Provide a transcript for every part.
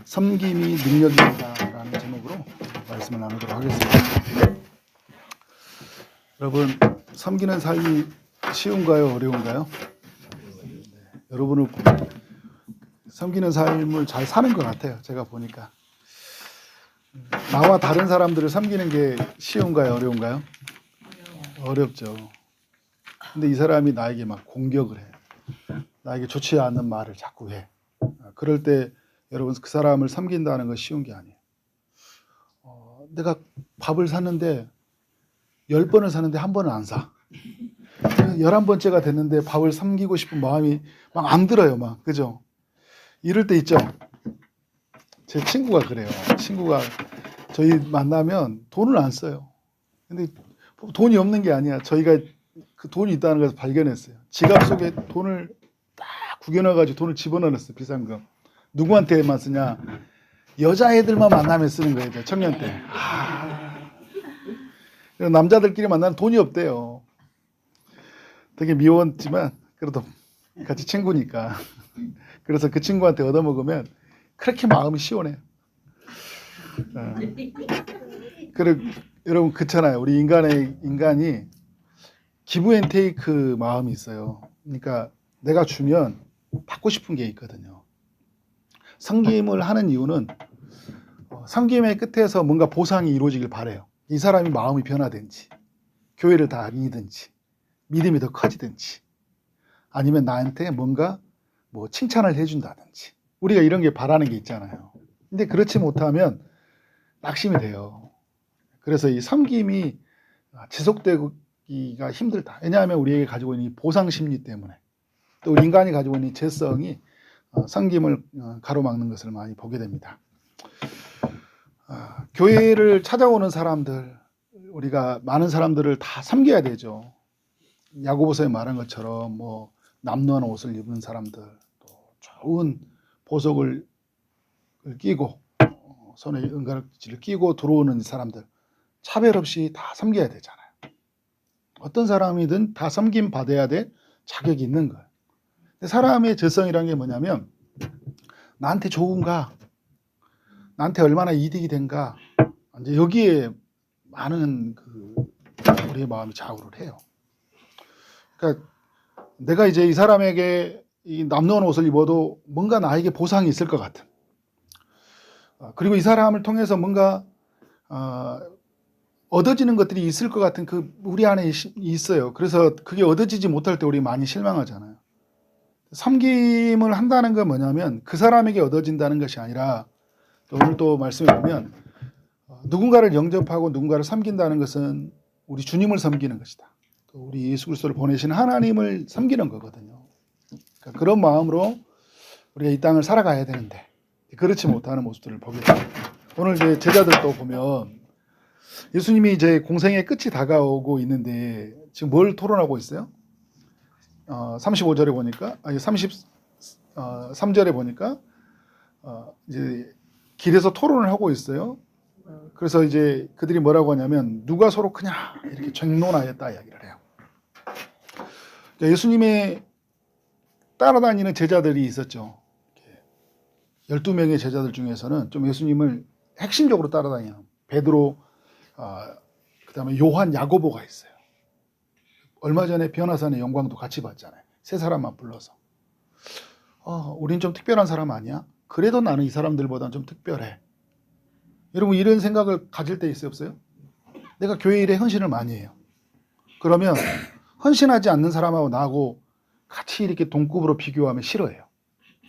섬김이 능력입니다라는 제목으로 말씀을 나누도록 하겠습니다. 여러분, 섬기는 삶이 쉬운가요? 어려운가요? 네, 여러분은 섬기는 삶을 잘 사는 것 같아요. 제가 보니까. 나와 다른 사람들을 섬기는 게 쉬운가요? 어려운가요? 어렵죠. 근데 이 사람이 나에게 막 공격을 해. 나에게 좋지 않은 말을 자꾸 해. 그럴 때 여러분, 그 사람을 섬긴다는 건 쉬운 게 아니에요. 내가 밥을 샀는데 10번을 샀는데 한 번은 안 사. 11번째가 됐는데 밥을 섬기고 싶은 마음이 막 안 들어요. 막. 그죠? 이럴 때 있죠. 제 친구가 그래요. 친구가 저희 만나면 돈을 안 써요. 근데 돈이 없는 게 아니야. 저희가 그 돈이 있다는 것을 발견했어요. 지갑 속에 돈을 딱 구겨넣어가지고 돈을 집어넣었어요. 비싼 거. 누구한테만 쓰냐? 여자애들만 만나면 쓰는 거예요. 청년 때. 남자들끼리 만나면 돈이 없대요. 되게 미웠지만 그래도 같이 친구니까. 그래서 그 친구한테 얻어먹으면 그렇게 마음이 시원해요. 그리고 여러분 그렇잖아요. 우리 인간이 기브 앤 테이크 마음이 있어요. 그러니까 내가 주면 받고 싶은 게 있거든요. 섬김을 하는 이유는 섬김의 끝에서 뭔가 보상이 이루어지길 바라요. 이 사람이 마음이 변화된지, 교회를 다 믿든지, 믿음이 더 커지든지, 아니면 나한테 뭔가 뭐 칭찬을 해준다든지, 우리가 이런 게 바라는 게 있잖아요. 근데 그렇지 못하면 낙심이 돼요. 그래서 이 섬김이 지속되기가 힘들다. 왜냐하면 우리에게 가지고 있는 이 보상 심리 때문에, 또 우리 인간이 가지고 있는 이 죄성이 섬김을 가로막는 것을 많이 보게 됩니다. 교회를 찾아오는 사람들, 우리가 많은 사람들을 다 섬겨야 되죠. 야고보서에 말한 것처럼 뭐 남루한 옷을 입은 사람들, 또 좋은 보석을 끼고 손에 은가락지를 끼고 들어오는 사람들, 차별 없이 다 섬겨야 되잖아요. 어떤 사람이든 다 섬김 받아야 될 자격이 있는 거예요. 사람의 죄성이라는 게 뭐냐면, 나한테 좋은가, 나한테 얼마나 이득이 된가, 이제 여기에 많은 우리의 마음이 좌우를 해요. 그러니까 내가 이제 이 사람에게 이 남루한 옷을 입어도 뭔가 나에게 보상이 있을 것 같은, 그리고 이 사람을 통해서 뭔가 얻어지는 것들이 있을 것 같은 우리 안에 있어요. 그래서 그게 얻어지지 못할 때 우리 많이 실망하잖아요. 섬김을 한다는 건 뭐냐면 그 사람에게 얻어진다는 것이 아니라, 오늘 또 말씀해 보면 누군가를 영접하고 누군가를 섬긴다는 것은 우리 주님을 섬기는 것이다. 또 우리 예수 그리스도를 보내신 하나님을 섬기는 거거든요. 그러니까 그런 마음으로 우리가 이 땅을 살아가야 되는데 그렇지 못하는 모습들을 보게 됩니다. 오늘 이제 제자들도 보면 예수님이 이제 공생의 끝이 다가오고 있는데 지금 뭘 토론하고 있어요? 35절에 보니까, 아니 33절에 보니까 이제 길에서 토론을 하고 있어요. 그래서 이제 그들이 뭐라고 하냐면 누가 서로 크냐 이렇게 쟁론하였다 이야기를 해요. 예수님의 따라다니는 제자들이 있었죠. 12명의 제자들 중에서는 좀 예수님을 핵심적으로 따라다니는 베드로, 그 다음에 요한, 야고보가 있어요. 얼마 전에 변화산의 영광도 같이 봤잖아요. 세 사람만 불러서. 우린 좀 특별한 사람 아니야? 그래도 나는 이 사람들보다는 좀 특별해. 여러분, 이런 생각을 가질 때 있어요, 없어요? 내가 교회 일에 헌신을 많이 해요. 그러면 헌신하지 않는 사람하고 나하고 같이 이렇게 동급으로 비교하면 싫어해요.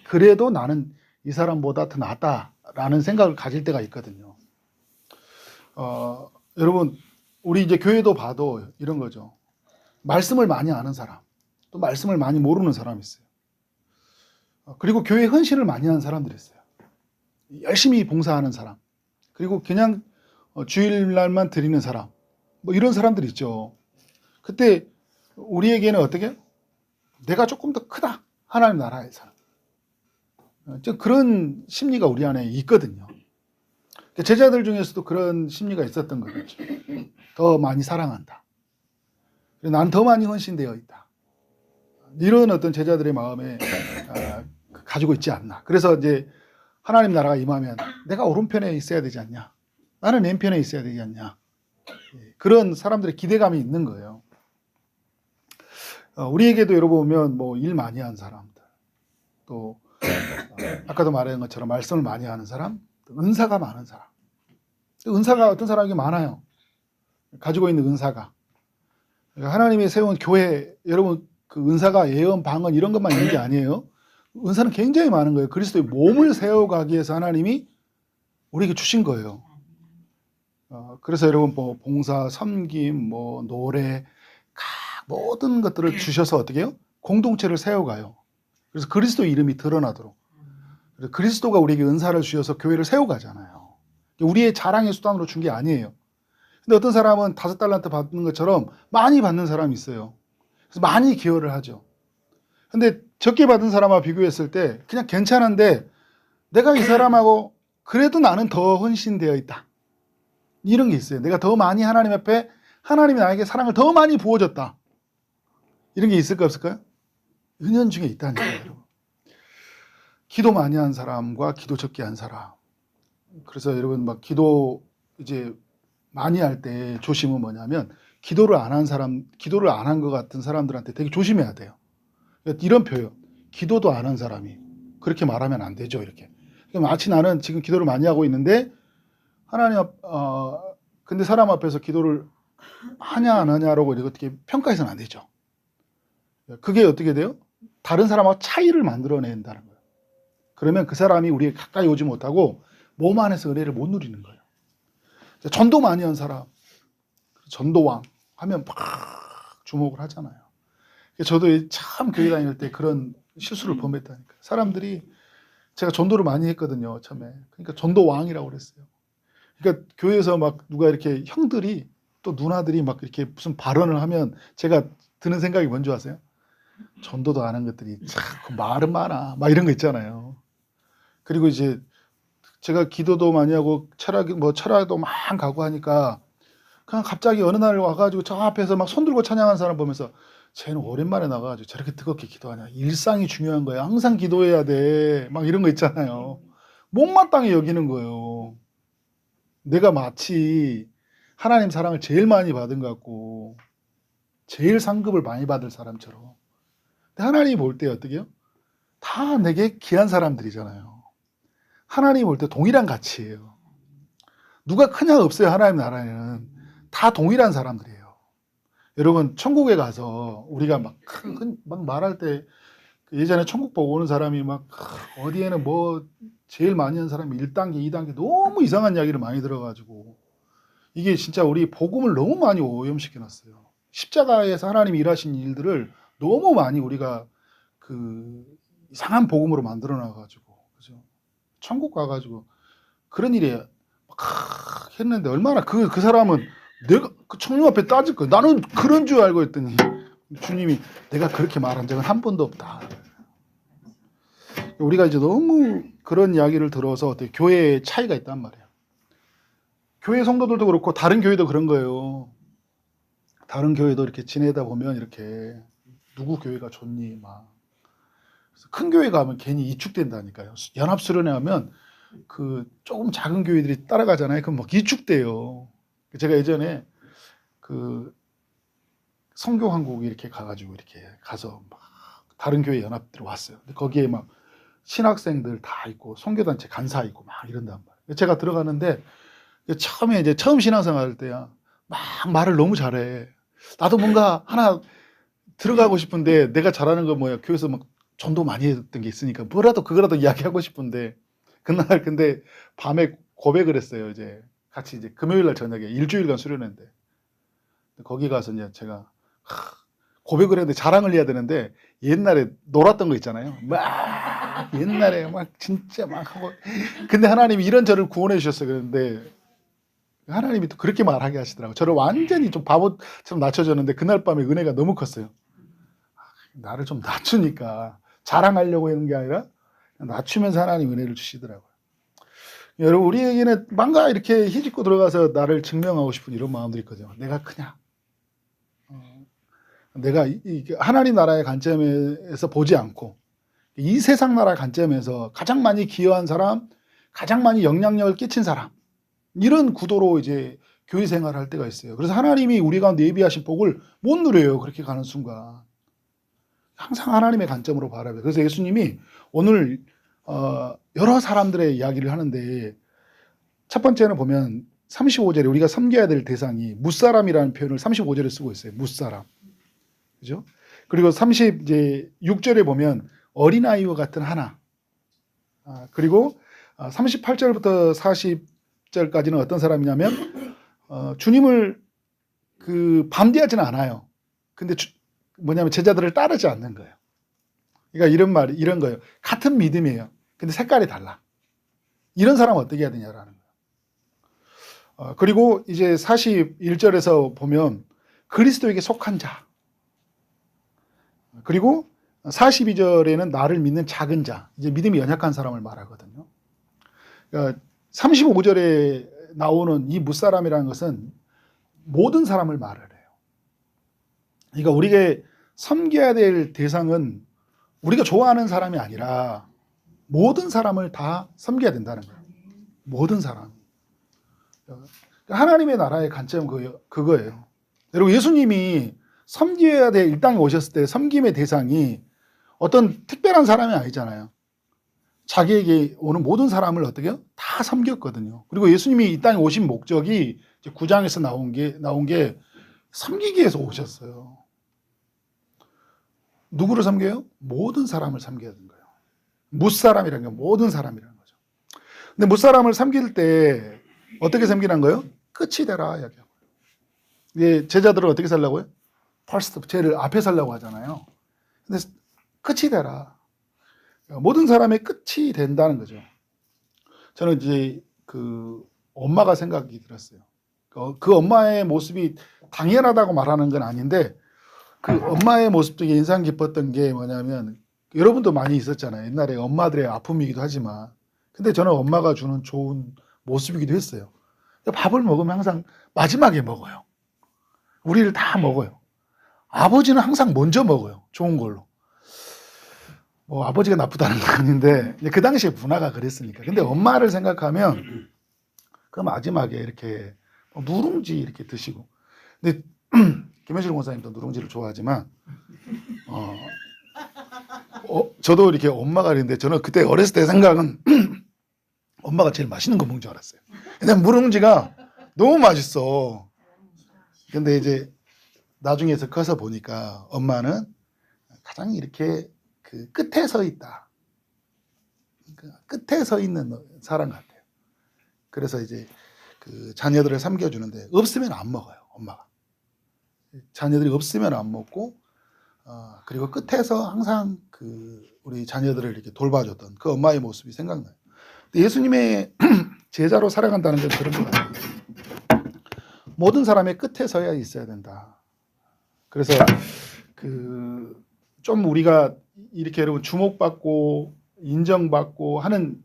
그래도 나는 이 사람보다 더 낫다라는 생각을 가질 때가 있거든요. 여러분, 우리 이제 교회도 봐도 이런 거죠. 말씀을 많이 아는 사람, 또 말씀을 많이 모르는 사람이 있어요. 그리고 교회 헌신을 많이 하는 사람들이 있어요. 열심히 봉사하는 사람, 그리고 그냥 주일날만 드리는 사람, 뭐 이런 사람들이 있죠. 그때 우리에게는 어떻게? 내가 조금 더 크다. 하나님 나라에서. 그런 심리가 우리 안에 있거든요. 제자들 중에서도 그런 심리가 있었던 거죠. 더 많이 사랑한다. 난 더 많이 헌신되어 있다. 이런 어떤 제자들의 마음에 가지고 있지 않나. 그래서 이제 하나님 나라가 임하면 내가 오른편에 있어야 되지 않냐? 나는 왼편에 있어야 되지 않냐? 그런 사람들의 기대감이 있는 거예요. 우리에게도 여러분 보면 뭐 일 많이 한 사람들, 또 아까도 말한 것처럼 말씀을 많이 하는 사람, 또 은사가 많은 사람. 은사가 어떤 사람에게 많아요. 가지고 있는 은사가. 그러니까 하나님이 세운 교회, 여러분 그 은사가 예언, 방언 이런 것만 있는 게 아니에요. 은사는 굉장히 많은 거예요. 그리스도의 몸을 세워가기 위해서 하나님이 우리에게 주신 거예요. 그래서 여러분 뭐 봉사, 섬김, 뭐 노래, 각 모든 것들을 주셔서 어떻게 해요? 공동체를 세워가요. 그래서 그리스도 이름이 드러나도록. 그래서 그리스도가 우리에게 은사를 주셔서 교회를 세워가잖아요. 우리의 자랑의 수단으로 준 게 아니에요. 근데 어떤 사람은 5달란트 받는 것처럼 많이 받는 사람이 있어요. 그래서 많이 기여를 하죠. 근데 적게 받은 사람과 비교했을 때 그냥 괜찮은데 내가 이 사람하고 그래도 나는 더 헌신되어 있다. 이런 게 있어요. 내가 더 많이 하나님 앞에 하나님이 나에게 사랑을 더 많이 부어줬다. 이런 게 있을까 없을까요? 은연중에 있다니까요. 여러분. 기도 많이 한 사람과 기도 적게 한 사람. 그래서 여러분 막 기도 이제 많이 할 때 조심은 뭐냐면 기도를 안 한 사람, 기도를 안 한 것 같은 사람들한테 되게 조심해야 돼요. 이런 표현, 기도도 안 한 사람이 그렇게 말하면 안 되죠. 이렇게. 마치 나는 지금 기도를 많이 하고 있는데 하나님 근데 사람 앞에서 기도를 하냐 안 하냐라고 이렇게 평가해서는 안 되죠. 그게 어떻게 돼요? 다른 사람하고 차이를 만들어낸다는 거예요. 그러면 그 사람이 우리에 가까이 오지 못하고 몸 안에서 은혜를 못 누리는 거예요. 전도 많이 한 사람, 전도왕 하면 막 주목을 하잖아요. 저도 참 교회 다닐 때 그런 실수를 범했다니까. 사람들이 제가 전도를 많이 했거든요, 처음에. 그러니까 전도왕이라고 그랬어요. 그러니까 교회에서 막 누가 이렇게 형들이 또 누나들이 막 이렇게 무슨 발언을 하면 제가 드는 생각이 뭔지 아세요? 전도도 안 한 것들이 참 말은 많아. 막 이런 거 있잖아요. 그리고 이제 제가 기도도 많이 하고 철학도 막 가고 하니까 그냥 갑자기 어느 날 와가지고 저 앞에서 막 손 들고 찬양하는 사람 보면서 쟤는 오랜만에 나가가지고 저렇게 뜨겁게 기도하냐. 일상이 중요한 거야. 항상 기도해야 돼. 막 이런 거 있잖아요. 못마땅히 여기는 거예요. 내가 마치 하나님 사랑을 제일 많이 받은 것 같고 제일 상급을 많이 받을 사람처럼. 근데 하나님이 볼 때 어떻게 해요? 다 내게 귀한 사람들이잖아요. 하나님이 볼 때 동일한 가치예요. 누가 크냐 없어요. 하나님 나라에는 다 동일한 사람들이에요. 여러분 천국에 가서 우리가 막 말할 때 예전에 천국 보고 오는 사람이 막 어디에는 뭐 제일 많이 한 사람이 1단계, 2단계 너무 이상한 이야기를 많이 들어가지고 이게 진짜 우리 복음을 너무 많이 오염시켜 놨어요. 십자가에서 하나님이 일하신 일들을 너무 많이 우리가 그 이상한 복음으로 만들어 놔가지고 그죠? 천국 가가지고 그런 일이 막 했는데 얼마나 그 사람은 내가 그 청년 앞에 따질 거야. 나는 그런 줄 알고 했더니 주님이 내가 그렇게 말한 적은 한 번도 없다. 우리가 이제 너무 그런 이야기를 들어서 어떻게 교회에 차이가 있단 말이에요. 교회 성도들도 그렇고 다른 교회도 그런 거예요. 다른 교회도 이렇게 지내다 보면 이렇게 누구 교회가 좋니 막. 그래서 큰 교회 가면 괜히 이축된다니까요. 연합수련회 하면 그 조금 작은 교회들이 따라가잖아요. 그럼 막 이축돼요. 제가 예전에 그 선교 한국 이렇게 가가지고 이렇게 가서 막 다른 교회 연합들이 왔어요. 근데 거기에 막 신학생들 다 있고 선교단체 간사 있고 막 이런단 말이에요. 제가 들어가는데 처음에 이제 처음 신앙생활 할 때야 막 말을 너무 잘해. 나도 뭔가 하나 들어가고 싶은데 내가 잘하는 거 뭐야 교회에서 막 전도 많이 했던 게 있으니까 뭐라도 그거라도 이야기하고 싶은데 그날 근데 밤에 고백을 했어요. 이제 같이 이제 금요일 날 저녁에 일주일간 수련회인데 거기 가서 이제 제가 고백을 했는데 자랑을 해야 되는데 옛날에 놀았던 거 있잖아요. 막 옛날에 막 진짜 막 하고 근데 하나님이 이런 저를 구원해 주셨어요. 그런데 하나님이 또 그렇게 말하게 하시더라고요. 저를 완전히 좀 바보처럼 낮춰줬는데 그날 밤에 은혜가 너무 컸어요. 나를 좀 낮추니까 자랑하려고 하는 게 아니라 낮추면서 하나님 은혜를 주시더라고요. 여러분 우리에게는 뭔가 이렇게 희짓고 들어가서 나를 증명하고 싶은 이런 마음들이 있거든요. 내가 크냐? 내가 하나님 나라의 관점에서 보지 않고 이 세상 나라 관점에서 가장 많이 기여한 사람, 가장 많이 영향력을 끼친 사람, 이런 구도로 이제 교회 생활을 할 때가 있어요. 그래서 하나님이 우리 가운데 예비하신 복을 못 누려요. 그렇게 가는 순간. 항상 하나님의 관점으로 바라봐요. 그래서 예수님이 오늘 여러 사람들의 이야기를 하는데, 첫 번째는 보면 35절에 우리가 섬겨야 될 대상이 무사람이라는 표현을 35절에 쓰고 있어요. 무사람. 그죠? 그리고 36절에 보면 어린아이와 같은 하나. 그리고 38절부터 40절까지는 어떤 사람이냐면, 주님을 반대하지는 않아요. 근데 뭐냐면 제자들을 따르지 않는 거예요. 그러니까 이런 거예요. 같은 믿음이에요. 근데 색깔이 달라. 이런 사람은 어떻게 해야 되냐라는 거예요. 그리고 이제 41절에서 보면 그리스도에게 속한 자. 그리고 42절에는 나를 믿는 작은 자. 이제 믿음이 연약한 사람을 말하거든요. 그러니까 35절에 나오는 이 무사람이라는 것은 모든 사람을 말을 해요. 그러니까 우리가 섬겨야 될 대상은 우리가 좋아하는 사람이 아니라 모든 사람을 다 섬겨야 된다는 거예요. 모든 사람. 하나님의 나라의 관점은 그거예요. 여러분, 예수님이 섬겨야 될 이 땅에 오셨을 때 섬김의 대상이 어떤 특별한 사람이 아니잖아요. 자기에게 오는 모든 사람을 어떻게 해요? 다 섬겼거든요. 그리고 예수님이 이 땅에 오신 목적이 9장에서 나온 게 섬기기 위해서 오셨어요. 누구를 섬겨요? 모든 사람을 섬겨야 되는 거예요. 무사람이라는 게 모든 사람이라는 거죠. 근데 무사람을 섬길 때 어떻게 섬기는 거예요? 끝이 되라 이야기하고요. 예, 제자들은 어떻게 살라고요? 퍼스트, 제일 앞에 살라고 하잖아요. 근데 끝이 되라. 모든 사람의 끝이 된다는 거죠. 저는 이제 엄마가 생각이 들었어요. 그 엄마의 모습이 당연하다고 말하는 건 아닌데, 그 엄마의 모습 중에 인상 깊었던 게 뭐냐면, 여러분도 많이 있었잖아요. 옛날에 엄마들의 아픔이기도 하지만. 근데 저는 엄마가 주는 좋은 모습이기도 했어요. 밥을 먹으면 항상 마지막에 먹어요. 우리를 다 먹어요. 아버지는 항상 먼저 먹어요. 좋은 걸로. 뭐 아버지가 나쁘다는 건 아닌데 그 당시에 문화가 그랬으니까. 근데 엄마를 생각하면 그 마지막에 이렇게 누룽지 이렇게 드시고. 근데 김현실 권사님도 누룽지를 좋아하지만 저도 이렇게 엄마가 그랬는데, 저는 그때 어렸을 때 생각은 엄마가 제일 맛있는 거 먹는 줄 알았어요. 왜냐면 누룽지가 너무 맛있어. 근데 이제 나중에서 커서 보니까 엄마는 가장 이렇게 그 끝에 서 있다. 끝에 서 있는 사람 같아요. 그래서 이제 그 자녀들을 섬겨주는데 없으면 안 먹어요, 엄마가. 자녀들이 없으면 안 먹고, 그리고 끝에서 항상 우리 자녀들을 이렇게 돌봐줬던 그 엄마의 모습이 생각나요. 예수님의 제자로 살아간다는 건 그런 것 같아요. 모든 사람의 끝에 서야 있어야 된다. 그래서 좀 우리가 이렇게 여러분 주목받고 인정받고 하는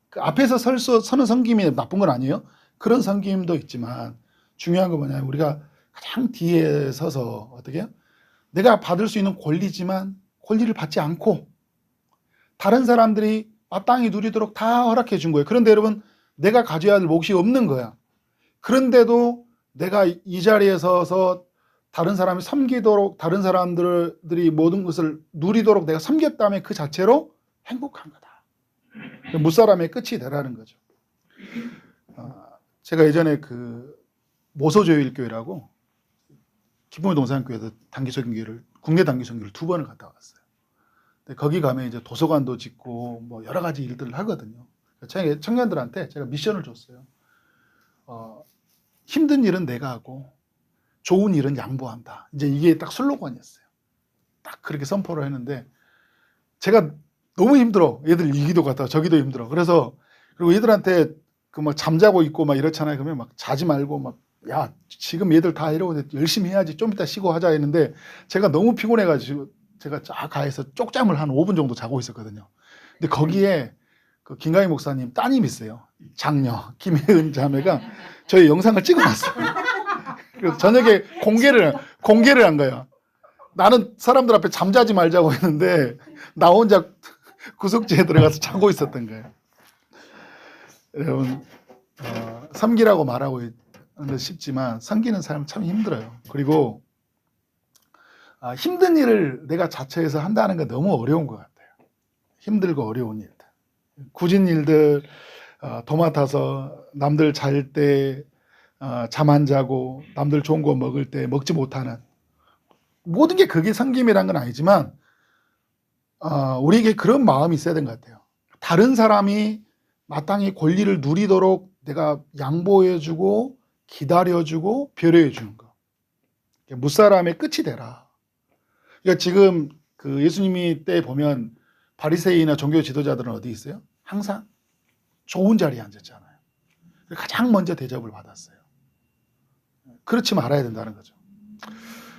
그 앞에서 서는 섬김이 나쁜 건 아니에요. 그런 섬김도 있지만 중요한 건 뭐냐면 우리가 가장 뒤에 서서 어떻게 해요? 내가 받을 수 있는 권리지만 권리를 받지 않고 다른 사람들이 마땅히 누리도록 다 허락해 준 거예요. 그런데 여러분, 내가 가져야 할 몫이 없는 거야. 그런데도 내가 이 자리에 서서 다른 사람이 섬기도록, 다른 사람들이 모든 것을 누리도록 내가 섬겼다면 그 자체로 행복한 거다. 무사람의 끝이 되라는 거죠. 제가 예전에 모소조일교회라고 기쁨의 동산교회에서 단기선교회를, 국내 단기선교회를 2번을 갔다 왔어요. 근데 거기 가면 이제 도서관도 짓고 뭐 여러 가지 일들을 하거든요. 청년들한테 제가 미션을 줬어요. 힘든 일은 내가 하고 좋은 일은 양보한다. 이제 이게 딱 슬로건이었어요. 딱 그렇게 선포를 했는데 제가 너무 힘들어. 얘들 이기도 갔다가 저기도 힘들어. 그래서 그리고 얘들한테 막 잠자고 있고 막 이렇잖아요. 그러면 막 자지 말고 막 야, 지금 얘들 다 이러고 열심히 해야지. 좀 이따 쉬고 하자 했는데 제가 너무 피곤해가지고 제가 쫙 가해서 쪽잠을 한 5분 정도 자고 있었거든요. 근데 거기에 김가희 목사님 따님 있어요. 장녀 김혜은 자매가 저희 영상을 찍어놨어요. 그래서 저녁에 공개를 한 거예요. 나는 사람들 앞에 잠자지 말자고 했는데 나 혼자 구석지에 들어가서 자고 있었던 거예요. 여러분, 섬기라고 말하고 있는 쉽지만 섬기는 삶 참 힘들어요. 그리고 힘든 일을 내가 자처해서 한다는 건 너무 어려운 것 같아요. 힘들고 어려운 일들. 굳은 일들 도맡아서 남들 잘 때 잠 안 자고 남들 좋은 거 먹을 때 먹지 못하는 모든 게 그게 섬김이란 건 아니지만 우리에게 그런 마음이 있어야 되는 것 같아요. 다른 사람이 마땅히 권리를 누리도록 내가 양보해주고 기다려주고 배려해주는 거. 무사람의 끝이 되라. 그러니까 지금 그 예수님이 때 보면 바리새인이나 종교 지도자들은 어디 있어요? 항상 좋은 자리에 앉았잖아요. 가장 먼저 대접을 받았어요. 그렇지 말아야 된다는 거죠.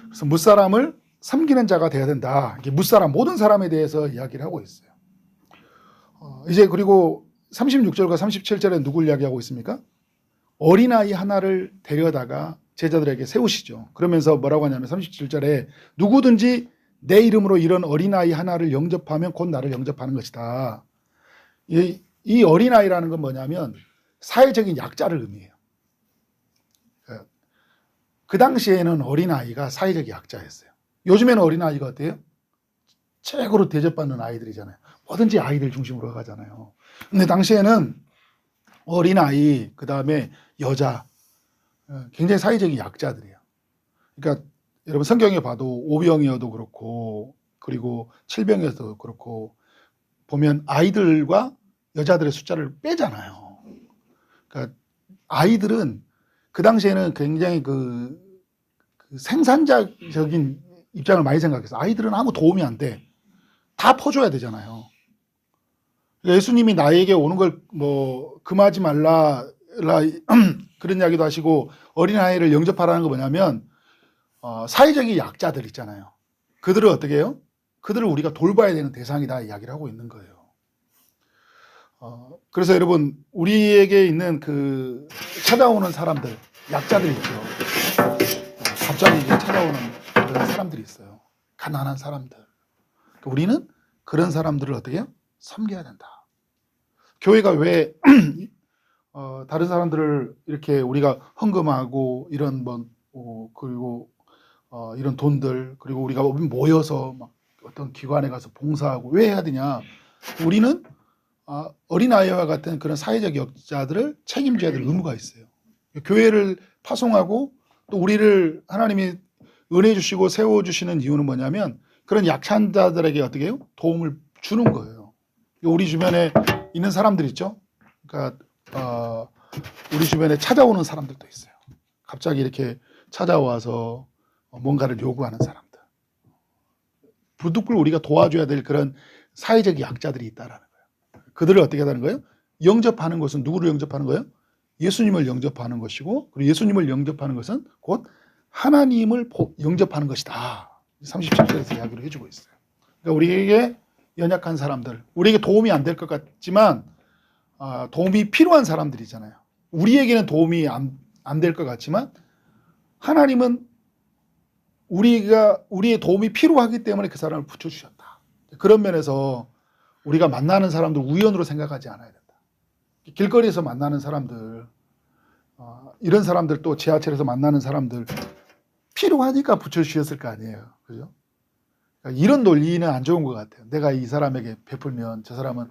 그래서 무사람을 섬기는 자가 돼야 된다. 이게 무사람 모든 사람에 대해서 이야기를 하고 있어요. 이제 그리고 36절과 37절에 누굴 이야기하고 있습니까? 어린아이 하나를 데려다가 제자들에게 세우시죠. 그러면서 뭐라고 하냐면 37절에 누구든지 내 이름으로 이런 어린아이 하나를 영접하면 곧 나를 영접하는 것이다. 이 어린아이라는 건 뭐냐면 사회적인 약자를 의미해요. 그 당시에는 어린아이가 사회적 약자였어요. 요즘에는 어린아이가 어때요? 최고로 대접받는 아이들이잖아요. 뭐든지 아이들 중심으로 가잖아요. 근데 당시에는 어린아이, 그 다음에 여자, 굉장히 사회적인 약자들이에요. 그러니까 여러분 성경에 봐도 오병이어도 그렇고 그리고 칠병이어도 그렇고 보면 아이들과 여자들의 숫자를 빼잖아요. 그러니까 아이들은 그 당시에는 굉장히 그 생산자적인 입장을 많이 생각해서 아이들은 아무 도움이 안 돼. 다 퍼줘야 되잖아요. 예수님이 나에게 오는 걸 뭐 금하지 말라 그런 이야기도 하시고 어린아이를 영접하라는 거 뭐냐면 사회적인 약자들 있잖아요. 그들을 어떻게 해요? 그들을 우리가 돌봐야 되는 대상이다 이야기를 하고 있는 거예요. 그래서 여러분 우리에게 있는 그 찾아오는 사람들 약자들 있죠. 갑자기 이제 찾아오는 그런 사람들이 있어요. 가난한 사람들. 우리는 그런 사람들을 어떻게 해요? 섬겨야 된다. 교회가 왜 다른 사람들을 이렇게 우리가 헌금하고 이런 그리고 이런 돈들 그리고 우리가 모여서 막 어떤 기관에 가서 봉사하고 왜 해야 되냐? 우리는 어린아이와 같은 그런 사회적 약자들을 책임져야 될 의무가 있어요. 교회를 파송하고 또 우리를 하나님이 은혜 주시고 세워주시는 이유는 뭐냐면 그런 약한 자들에게 어떻게 해요? 도움을 주는 거예요. 우리 주변에 있는 사람들 있죠? 그러니까 우리 주변에 찾아오는 사람들도 있어요. 갑자기 이렇게 찾아와서 뭔가를 요구하는 사람들. 부득불 우리가 도와줘야 될 그런 사회적 약자들이 있다라는 거예요. 그들을 어떻게 하는 거예요? 영접하는 것은 누구를 영접하는 거예요? 예수님을 영접하는 것이고 그리고 예수님을 영접하는 것은 곧 하나님을 영접하는 것이다. 37절에서 이야기를 해주고 있어요. 그러니까 우리에게 연약한 사람들, 우리에게 도움이 안 될 것 같지만 도움이 필요한 사람들이잖아요. 우리에게는 도움이 안 될 것 같지만 하나님은 우리의 도움이 필요하기 때문에 그 사람을 붙여주셨다. 그런 면에서 우리가 만나는 사람들 우연으로 생각하지 않아야 된다. 길거리에서 만나는 사람들, 이런 사람들 또 지하철에서 만나는 사람들 필요하니까 붙여주셨을 거 아니에요. 그죠? 그러니까 이런 논리는 안 좋은 것 같아요. 내가 이 사람에게 베풀면 저 사람은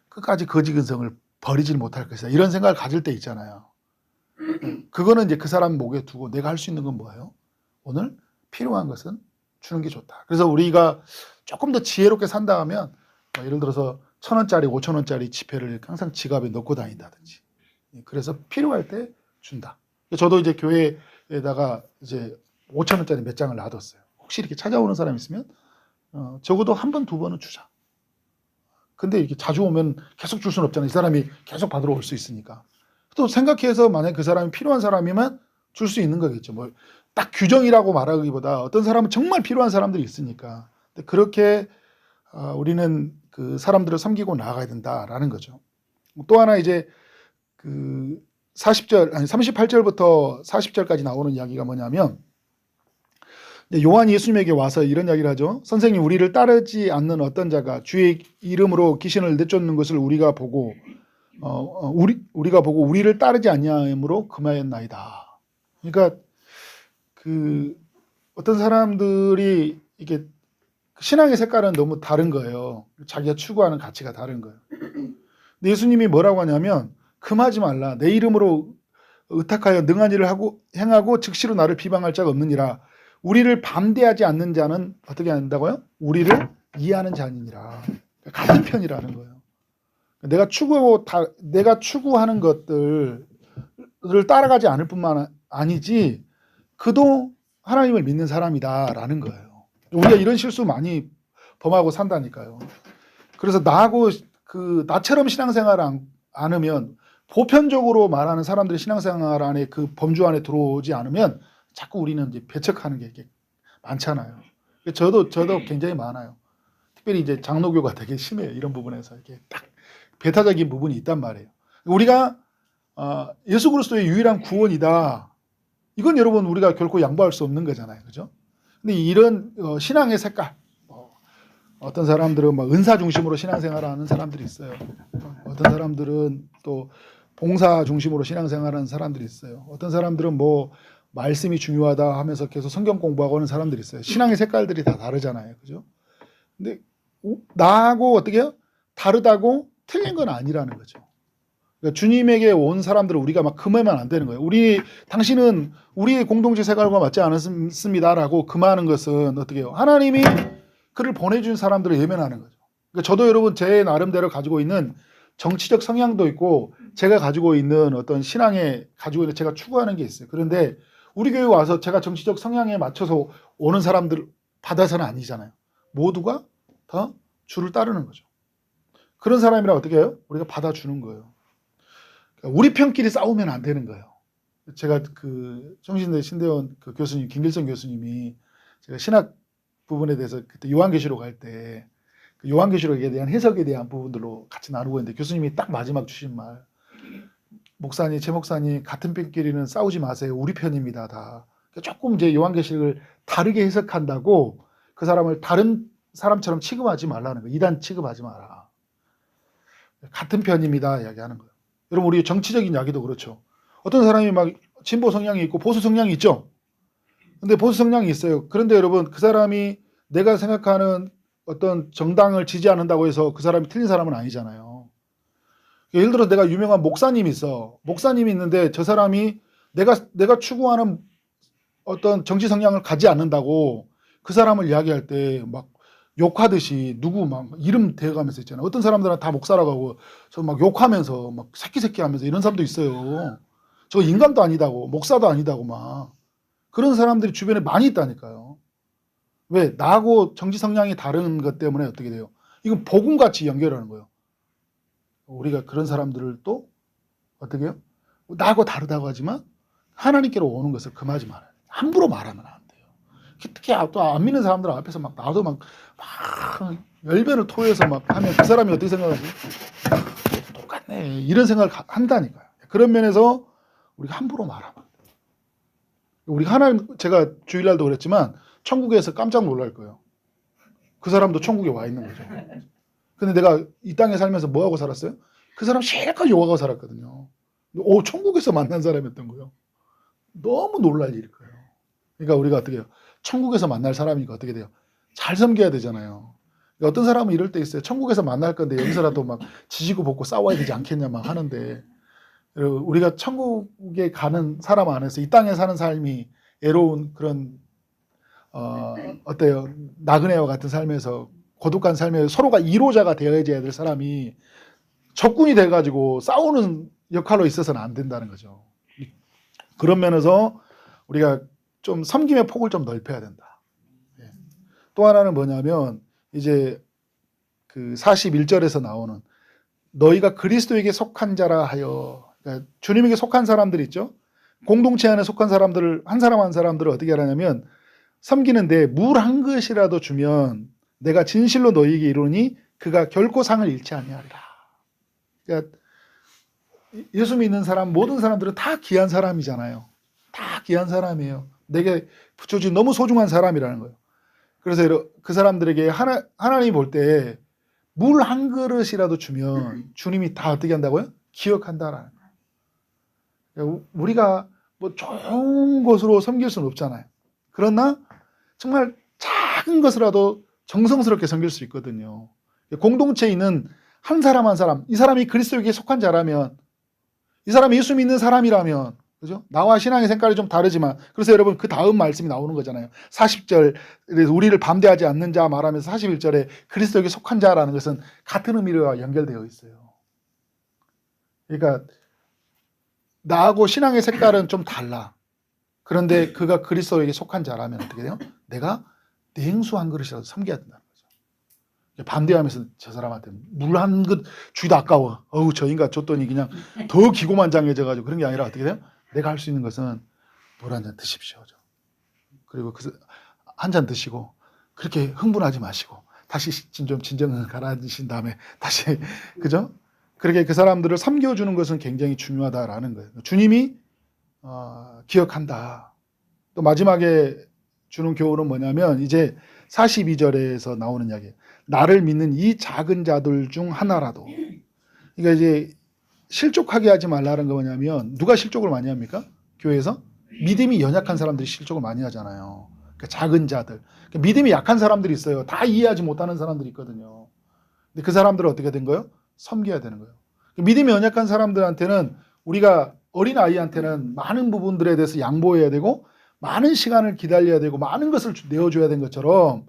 끝까지 거지근성을 버리질 못할 것이다. 이런 생각을 가질 때 있잖아요. 그거는 이제 그 사람 목에 두고 내가 할 수 있는 건 뭐예요? 오늘 필요한 것은 주는 게 좋다. 그래서 우리가 조금 더 지혜롭게 산다 하면 예를 들어서 1,000원짜리, 5,000원짜리 지폐를 항상 지갑에 넣고 다닌다든지. 그래서 필요할 때 준다. 저도 이제 교회에다가 이제 5,000원짜리 몇 장을 놔뒀어요. 혹시 이렇게 찾아오는 사람 있으면 적어도 한 번, 두 번은 주자. 근데 이렇게 자주 오면 계속 줄 수는 없잖아요. 이 사람이 계속 받으러 올 수 있으니까. 또 생각해서 만약에 그 사람이 필요한 사람이면 줄 수 있는 거겠죠. 뭐 딱 규정이라고 말하기보다 어떤 사람은 정말 필요한 사람들이 있으니까. 근데 그렇게 우리는 그 사람들을 섬기고 나아가야 된다라는 거죠. 또 하나 이제 그 38절부터 40절까지 나오는 이야기가 뭐냐면 요한이 예수님에게 와서 이런 이야기를 하죠. 선생님, 우리를 따르지 않는 어떤 자가 주의 이름으로 귀신을 내쫓는 것을 우리가 보고 우리가 보고 우리를 따르지 아니함으로 금하였나이다. 그러니까 그 어떤 사람들이 이게 신앙의 색깔은 너무 다른 거예요. 자기가 추구하는 가치가 다른 거예요. 근데 예수님이 뭐라고 하냐면 금하지 말라. 내 이름으로 의탁하여 능한 일을 하고 행하고 즉시로 나를 비방할 자가 없느니라. 우리를 반대하지 않는 자는 어떻게 한다고요? 우리를 이해하는 자니라. 같은 편이라는 거예요. 내가 추구하는 것들을 따라가지 않을 뿐만 아니지 그도 하나님을 믿는 사람이다라는 거예요. 우리가 이런 실수 많이 범하고 산다니까요. 그래서 나처럼 신앙생활을 않으면 보편적으로 말하는 사람들이 신앙생활 안에 그 범주 안에 들어오지 않으면 자꾸 우리는 이제 배척하는 게 이렇게 많잖아요. 저도 굉장히 많아요. 특별히 이제 장로교가 되게 심해요. 이런 부분에서 이렇게 딱 배타적인 부분이 있단 말이에요. 우리가 예수 그리스도의 유일한 구원이다. 이건 여러분 우리가 결코 양보할 수 없는 거잖아요. 그죠? 근데 이런 신앙의 색깔, 어떤 사람들은 막 은사 중심으로 신앙생활을 하는 사람들이 있어요. 어떤 사람들은 또 봉사 중심으로 신앙생활하는 사람들이 있어요. 어떤 사람들은 뭐 말씀이 중요하다 하면서 계속 성경 공부하고 하는 사람들이 있어요. 신앙의 색깔들이 다 다르잖아요. 그죠? 근데 나하고 어떻게 해요? 다르다고 틀린 건 아니라는 거죠. 그러니까 주님에게 온 사람들을 우리가 막 금하면 안 되는 거예요. 당신은 우리의 공동체 생활과 맞지 않습니다라고 금하는 것은 어떻게 해요? 하나님이 그를 보내준 사람들을 예면하는 거죠. 그러니까 저도 여러분 제 나름대로 가지고 있는 정치적 성향도 있고 제가 가지고 있는 어떤 신앙에 가지고 있는 제가 추구하는 게 있어요. 그런데 우리 교회 와서 제가 정치적 성향에 맞춰서 오는 사람들 받아서는 아니잖아요. 모두가 다 주를 따르는 거죠. 그런 사람이라 어떻게 해요? 우리가 받아주는 거예요. 그러니까 우리 편끼리 싸우면 안 되는 거예요. 제가 그 성신대 신대원 그 교수님 김길성 교수님이 제가 신학 부분에 대해서 그때 요한계시록 할 때 요한계시록에 대한 해석에 대한 부분들로 같이 나누고 있는데 교수님이 딱 마지막 주신 말, 제 목사님 같은 편끼리는 싸우지 마세요. 우리 편입니다. 다. 그러니까 조금 이제 요한계시록을 다르게 해석한다고 그 사람을 다른 사람처럼 취급하지 말라는 거예요. 이단 취급하지 마라. 같은 편입니다. 이야기하는 거예요. 여러분 우리 정치적인 이야기도 그렇죠. 어떤 사람이 막 진보 성향이 있고 보수 성향이 있죠. 근데 보수 성향이 있어요. 그런데 여러분 그 사람이 내가 생각하는 어떤 정당을 지지않는다고 해서 그 사람이 틀린 사람은 아니잖아요. 예를 들어 내가 유명한 목사님이 있어. 목사님이 있는데 저 사람이 내가 추구하는 어떤 정치 성향을 가지 않는다고 그 사람을 이야기할 때 막 욕하듯이 누구 막 이름 대가면서 있잖아요. 어떤 사람들은 다 목사라고 하고 저 막 욕하면서 막 새끼 하면서 이런 사람도 있어요. 저 인간도 아니다고 목사도 아니다고 막 그런 사람들이 주변에 많이 있다니까요. 왜? 나하고 정치 성향이 다른 것 때문에 어떻게 돼요? 이건 복음같이 연결하는 거예요. 우리가 그런 사람들을 또 어떻게 해요? 나하고 다르다고 하지만 하나님께로 오는 것을 금하지 말아요. 함부로 말하면 안 돼요. 특히 또 안 믿는 사람들 앞에서 막 나도 막 열변을 토해서 막 하면 그 사람이 어떻게 생각하지? 똑같네. 이런 생각을 한다니까요. 그런 면에서 우리가 함부로 말하면 안 돼요. 우리가 제가 주일날도 그랬지만 천국에서 깜짝 놀랄 거예요. 그 사람도 천국에 와 있는 거죠. 근데 내가 이 땅에 살면서 뭐하고 살았어요? 그 사람 실컷 욕하고 살았거든요. 천국에서 만난 사람이었던 거예요. 너무 놀랄 일일 거예요. 그러니까 우리가 어떻게 해요? 천국에서 만날 사람이니까 어떻게 돼요? 잘 섬겨야 되잖아요. 어떤 사람은 이럴 때 있어요. 천국에서 만날 건데 여기서라도 막 지지고 볶고 싸워야 되지 않겠냐 막 하는데 우리가 천국에 가는 사람 안에서 이 땅에 사는 삶이 애로운 그런 어때요? 나그네와 같은 삶에서 고독한 삶에 서로가 이로자가 되어야될 사람이 적군이 돼가지고 싸우는 역할로 있어서는 안 된다는 거죠. 그런 면에서 우리가 좀 섬김의 폭을 좀 넓혀야 된다. 또 하나는 뭐냐면 이제 그 41절에서 나오는 너희가 그리스도에게 속한 자라 하여, 그러니까 주님에게 속한 사람들 있죠. 공동체 안에 속한 사람들을 한 사람 한 사람들을 어떻게 하냐면 섬기는데 물 한 그릇이라도 주면 내가 진실로 너희에게 이르노니 그가 결코 상을 잃지 아니하리라. 그러니까 예수 믿는 사람 모든 사람들은 다 귀한 사람이잖아요. 다 귀한 사람이에요. 내게 붙여준 너무 소중한 사람이라는 거예요. 그래서 그 사람들에게 하나님이 볼 때 물 한 그릇이라도 주면 주님이 다 어떻게 한다고요? 기억한다라는 거예요. 우리가 뭐 좋은 것으로 섬길 수는 없잖아요. 그러나 정말 작은 것이라도 정성스럽게 섬길 수 있거든요. 공동체에 있는 한 사람 한 사람, 이 사람이 그리스도에게 속한 자라면, 이 사람이 예수 믿는 사람이라면, 그죠? 나와 신앙의 색깔이 좀 다르지만, 그래서 여러분 그 다음 말씀이 나오는 거잖아요. 40절, 우리를 반대하지 않는 자 말하면서 41절에 그리스도에게 속한 자라는 것은 같은 의미와 연결되어 있어요. 그러니까 나하고 신앙의 색깔은 좀 달라. 그런데 그가 그리스도에게 속한 자라면 어떻게 돼요? 내가 냉수 한 그릇이라도 섬겨야 된다는 거죠. 반대하면서 저 사람한테 물 한 그릇 주기도 아까워. 어우 저 인간 줬더니 그냥 더 기고만장해져가지고 그런 게 아니라 어떻게 돼요? 내가 할 수 있는 것은 물 한 잔 드십시오. 그리고 한 잔 드시고 그렇게 흥분하지 마시고 다시 좀 진정을 가라앉으신 다음에 다시 그죠? 그렇게 그 사람들을 섬겨주는 것은 굉장히 중요하다라는 거예요. 주님이 기억한다. 또 마지막에 주는 교훈은 뭐냐면 이제 42절에서 나오는 이야기예요. 나를 믿는 이 작은 자들 중 하나라도. 그러니까 이제 실족하게 하지 말라는 거 뭐냐면 누가 실족을 많이 합니까? 교회에서? 믿음이 연약한 사람들이 실족을 많이 하잖아요. 그러니까 작은 자들. 그러니까 믿음이 약한 사람들이 있어요. 다 이해하지 못하는 사람들이 있거든요. 근데 그 사람들은 어떻게 된 거예요? 섬겨야 되는 거예요. 믿음이 연약한 사람들한테는 우리가 어린 아이한테는 많은 부분들에 대해서 양보해야 되고 많은 시간을 기다려야 되고 많은 것을 내어줘야 되는 것처럼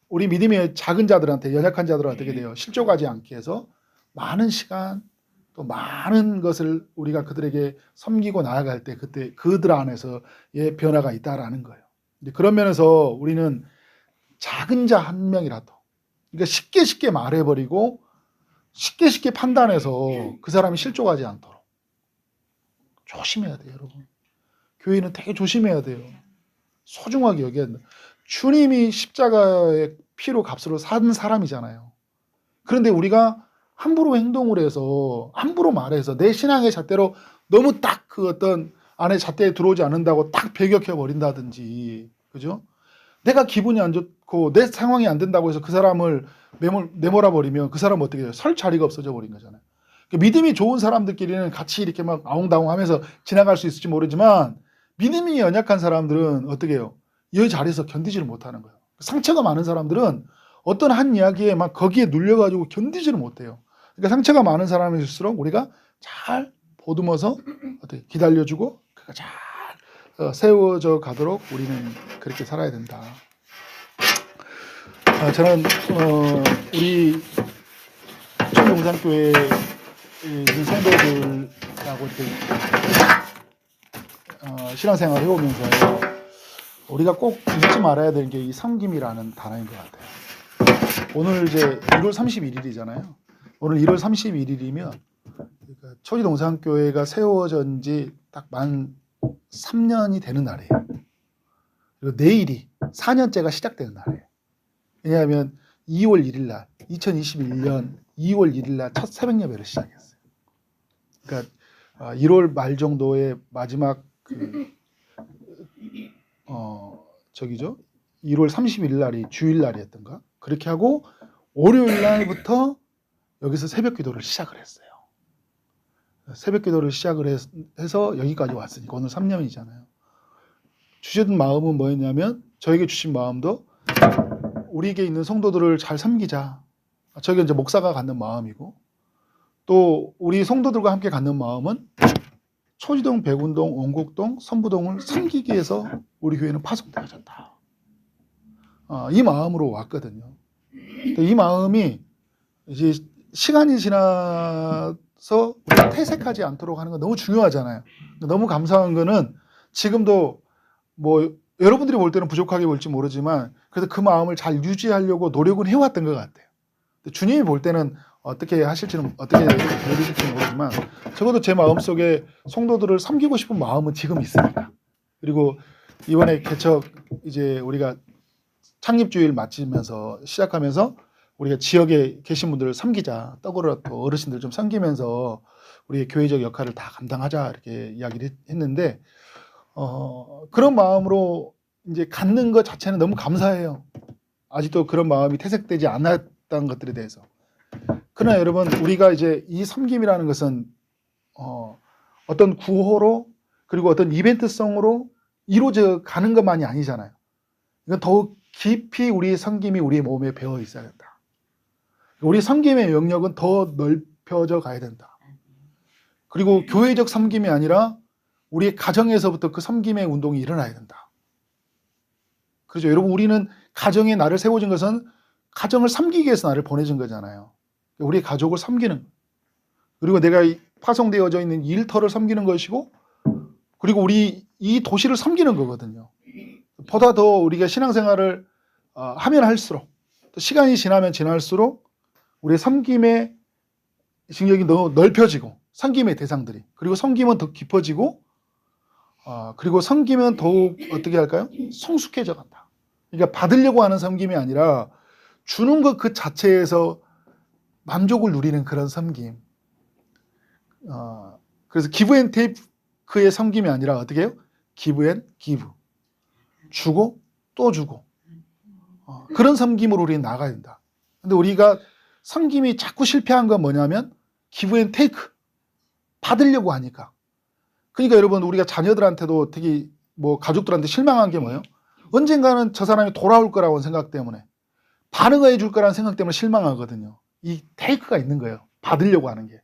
우리 믿음의 작은 자들한테 연약한 자들은 어떻게 돼요? 실족하지 않게 해서 많은 시간 또 많은 것을 우리가 그들에게 섬기고 나아갈 때 그때 그들 안에서의 변화가 있다라는 거예요. 그런 면에서 우리는 작은 자 한 명이라도 그러니까 쉽게 말해버리고 쉽게 판단해서 그 사람이 실족하지 않도록 조심해야 돼요, 여러분. 교회는 되게 조심해야 돼요. 소중하게 여겨야 된다. 주님이 십자가의 피로 값으로 산 사람이잖아요. 그런데 우리가 함부로 행동을 해서 함부로 말해서 내 신앙의 잣대로 너무 딱 그 어떤 안에 잣대에 들어오지 않는다고 딱 배격해 버린다든지, 그죠? 내가 기분이 안 좋고 내 상황이 안 된다고 해서 그 사람을 내몰아 버리면 그 사람은 어떻게 돼요? 설 자리가 없어져 버린 거잖아요. 믿음이 좋은 사람들끼리는 같이 이렇게 막 아웅다웅 하면서 지나갈 수 있을지 모르지만 믿음이 연약한 사람들은 어떻게 해요? 이 자리에서 견디지를 못하는 거예요. 상처가 많은 사람들은 어떤 한 이야기에 막 거기에 눌려가지고 견디지를 못해요. 그러니까 상처가 많은 사람일수록 우리가 잘 보듬어서 어떻게 기다려주고 그가 잘 세워져 가도록 우리는 그렇게 살아야 된다. 저는 우리 청동산교회에 있는 성도들하고 이렇게 신앙생활을 해오면서 우리가 꼭 잊지 말아야 될 게 이 섬김이라는 단어인 것 같아요. 오늘 이제 1월 31일이잖아요. 오늘 1월 31일이면 그러니까 초지동산교회가 세워진 지 딱 만 3년이 되는 날이에요. 그리고 내일이 4년째가 시작되는 날이에요. 왜냐하면 2월 1일 날 2021년 2월 1일 날 첫 새벽 예배를 시작했어요. 그러니까 1월 말 정도의 마지막 저기죠. 1월 30일 날이 주일 날이었던가? 그렇게 하고 월요일 날부터 여기서 새벽 기도를 시작을 했어요. 새벽 기도를 시작을 해서 여기까지 왔으니까 오늘 3년이잖아요. 주신 마음은 뭐였냐면 저에게 주신 마음도 우리에게 있는 성도들을 잘 섬기자. 저게 이제 목사가 갖는 마음이고 또 우리 성도들과 함께 갖는 마음은 초지동, 백운동, 원곡동, 선부동을 섬기기 위해서 우리 교회는 파송되어졌다. 이 마음으로 왔거든요. 이 마음이 이제 시간이 지나서 우리가 퇴색하지 않도록 하는 건 너무 중요하잖아요. 너무 감사한 거는 지금도 뭐 여러분들이 볼 때는 부족하게 볼지 모르지만 그래도 그 마음을 잘 유지하려고 노력은 해왔던 것 같아요. 주님이 볼 때는 어떻게 하실지는 어떻게 보여주실지는 모르지만 적어도 제 마음속에 성도들을 섬기고 싶은 마음은 지금 있으니까. 그리고 이번에 개척 이제 우리가 창립주일 마치면서 시작하면서 우리가 지역에 계신 분들을 섬기자. 떡으로 또 어르신들 좀 섬기면서 우리의 교회적 역할을 다 감당하자 이렇게 이야기를 했는데 그런 마음으로 이제 갖는 것 자체는 너무 감사해요. 아직도 그런 마음이 퇴색되지 않았다는 것들에 대해서. 그러나 여러분, 우리가 이제 이 섬김이라는 것은 어떤 구호로 그리고 어떤 이벤트성으로 이루어져 가는 것만이 아니잖아요. 이건 더욱 깊이 우리의 섬김이 우리의 몸에 배어 있어야 된다. 우리 섬김의 영역은 더 넓혀져 가야 된다. 그리고 교회적 섬김이 아니라 우리의 가정에서부터 그 섬김의 운동이 일어나야 된다. 그렇죠. 여러분, 우리는 가정에 나를 세워진 것은 가정을 섬기기 위해서 나를 보내준 거잖아요. 우리 가족을 섬기는, 그리고 내가 파송되어져 있는 일터를 섬기는 것이고, 그리고 우리 이 도시를 섬기는 거거든요. 보다 더 우리가 신앙생활을 하면 할수록, 또 시간이 지나면 지날수록 우리의 섬김의 영역이 더 넓혀지고, 섬김의 대상들이, 그리고 섬김은 더 깊어지고, 그리고 섬기면 더욱 어떻게 할까요? 성숙해져 간다. 그러니까 받으려고 하는 섬김이 아니라 주는 것 그 자체에서 만족을 누리는 그런 섬김. 그래서 기브 앤 테이크의 섬김이 아니라 어떻게 해요? 기브 앤 기브. 주고 또 주고. 그런 섬김으로 우리는 나가야 된다. 근데 우리가 섬김이 자꾸 실패한 건 뭐냐면 기브 앤 테이크. 받으려고 하니까. 그러니까 여러분, 우리가 자녀들한테도 특히 뭐 가족들한테 실망한 게 뭐예요? 언젠가는 저 사람이 돌아올 거라고 생각 때문에, 반응해 줄 거라는 생각 때문에 실망하거든요. 이 테이크가 있는 거예요. 받으려고 하는 게.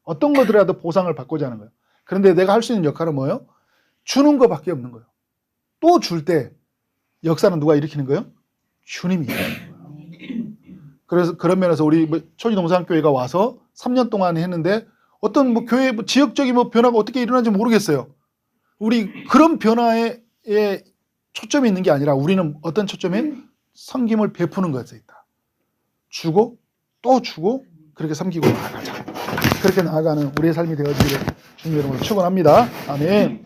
어떤 것들이라도 보상을 받고자 하는 거예요. 그런데 내가 할 수 있는 역할은 뭐예요? 주는 것밖에 없는 거예요. 또 줄 때 역사는 누가 일으키는 거예요? 주님이. 그래서 그런 면에서 우리 초지동산교회가 와서 3년 동안 했는데 어떤 뭐 교회 지역적인 뭐 변화가 어떻게 일어나는지 모르겠어요. 우리 그런 변화에 초점이 있는 게 아니라 우리는 어떤 초점에 섬김을 베푸는 것에 있다. 주고 또 주고 그렇게 섬기고 나아가자. 그렇게 나아가는 우리의 삶이 되어지기를 주님 이름으로 축원합니다. 아멘.